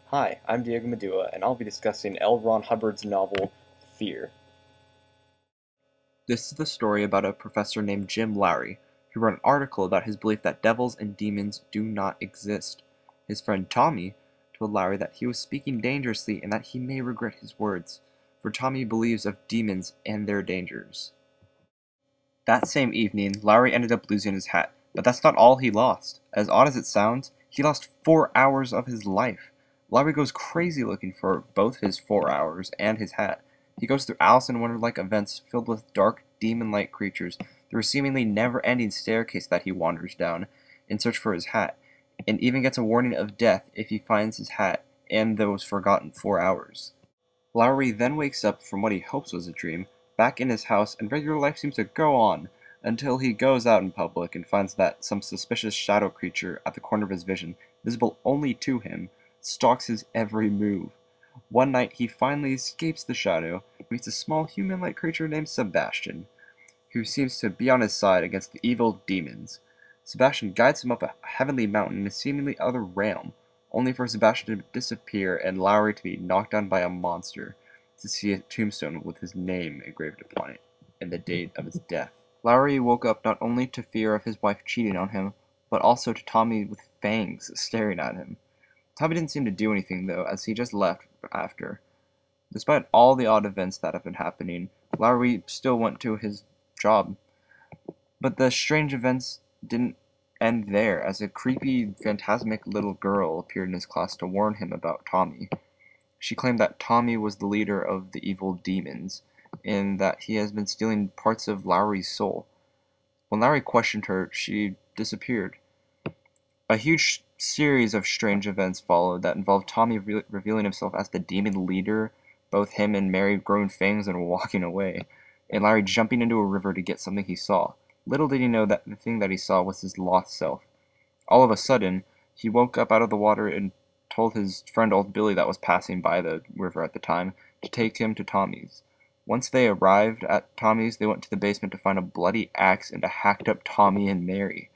Hi, I'm Diego Medua, and I'll be discussing L. Ron Hubbard's novel, Fear. This is the story about a professor named Jim Lowry, who wrote an article about his belief that devils and demons do not exist. His friend Tommy told Lowry that he was speaking dangerously and that he may regret his words, for Tommy believes of demons and their dangers. That same evening, Lowry ended up losing his hat, but that's not all he lost. As odd as it sounds, he lost 4 hours of his life. Lowry goes crazy looking for both his 4 hours and his hat. He goes through Alice in Wonderland events filled with dark, demon-like creatures, through a seemingly never-ending staircase that he wanders down in search for his hat, and even gets a warning of death if he finds his hat and those forgotten 4 hours. Lowry then wakes up from what he hopes was a dream, back in his house, and regular life seems to go on, until he goes out in public and finds that some suspicious shadow creature at the corner of his vision, visible only to him, stalks his every move. One night he finally escapes the shadow, and meets a small human-like creature named Sebastian, who seems to be on his side against the evil demons. Sebastian guides him up a heavenly mountain in a seemingly other realm, only for Sebastian to disappear and Lowry to be knocked down by a monster, to see a tombstone with his name engraved upon it, and the date of his death. Lowry woke up not only to fear of his wife cheating on him, but also to Tommy with fangs staring at him. Tommy didn't seem to do anything, though, as he just left after. Despite all the odd events that have been happening, Lowry still went to his job. But the strange events didn't end there, as a creepy, phantasmic little girl appeared in his class to warn him about Tommy. She claimed that Tommy was the leader of the evil demons, and that he has been stealing parts of Lowry's soul. When Lowry questioned her, she disappeared. A huge series of strange events followed that involved Tommy revealing himself as the demon leader, both him and Mary growing fangs and walking away, and Lowry jumping into a river to get something he saw. Little did he know that the thing that he saw was his lost self. All of a sudden, he woke up out of the water and told his friend old Billy that was passing by the river at the time to take him to Tommy's. Once they arrived at Tommy's, they went to the basement to find a bloody axe and a hacked up Tommy and Mary.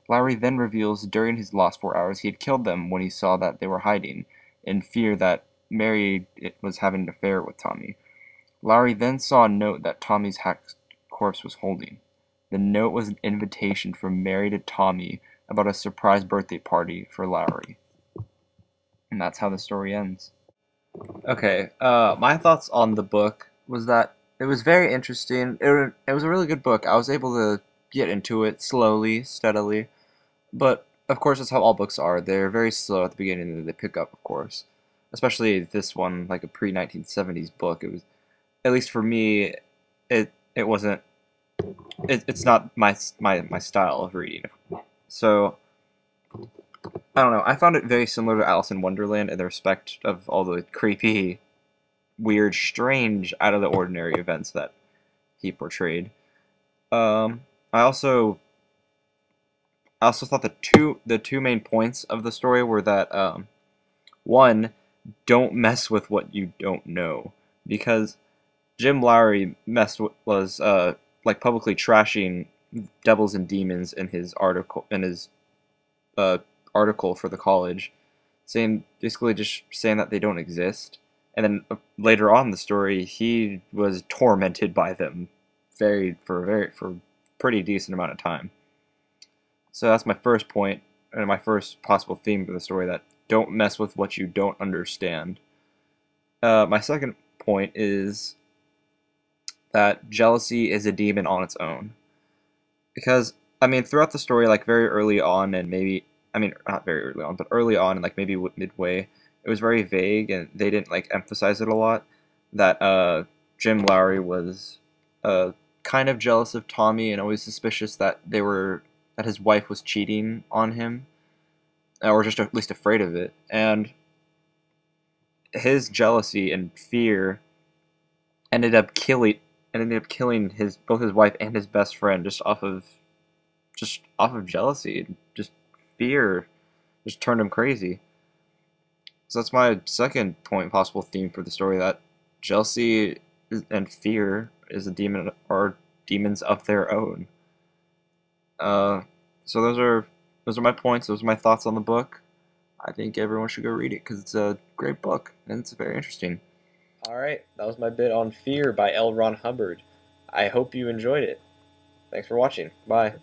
Lowry then reveals during his lost 4 hours he had killed them when he saw that they were hiding, in fear that Mary was having an affair with Tommy. Lowry then saw a note that Tommy's hacked corpse was holding. The note was an invitation from Mary to Tommy about a surprise birthday party for Lowry. And that's how the story ends. Okay, my thoughts on the book was that it was very interesting. It was a really good book. I was able to get into it slowly, steadily. But, of course, that's how all books are. They're very slow at the beginning and they pick up, of course. Especially this one, like a pre-1970s book. It was, at least for me, it wasn't, it's not my style of reading. So, I don't know. I found it very similar to Alice in Wonderland in the respect of all the creepy, weird, strange, out of the ordinary events that he portrayed. Um, I also thought the two main points of the story were that one, don't mess with what you don't know, because Jim Lowry was like publicly trashing devils and demons in his uh, article for the college, saying basically just saying that they don't exist. And then later on in the story, he was tormented by them for pretty decent amount of time. So that's my first point, and my first possible theme for the story, that don't mess with what you don't understand. My second point is that jealousy is a demon on its own. Because, I mean, throughout the story, like very early on, and maybe, I mean, not very early on, but early on, and like maybe midway, it was very vague, and they didn't like emphasize it a lot, that Jim Lowry was kind of jealous of Tommy and always suspicious that his wife was cheating on him, or just at least afraid of it. And his jealousy and fear ended up killing both his wife and his best friend just off of jealousy and just fear just turned him crazy. So that's my second point, possible theme for the story, that jealousy and fear is a demon, or demons of their own. So those are my points. Those are my thoughts on the book. I think everyone should go read it because it's a great book and it's very interesting. Alright, that was my bit on Fear by L. Ron Hubbard. I hope you enjoyed it. Thanks for watching. Bye.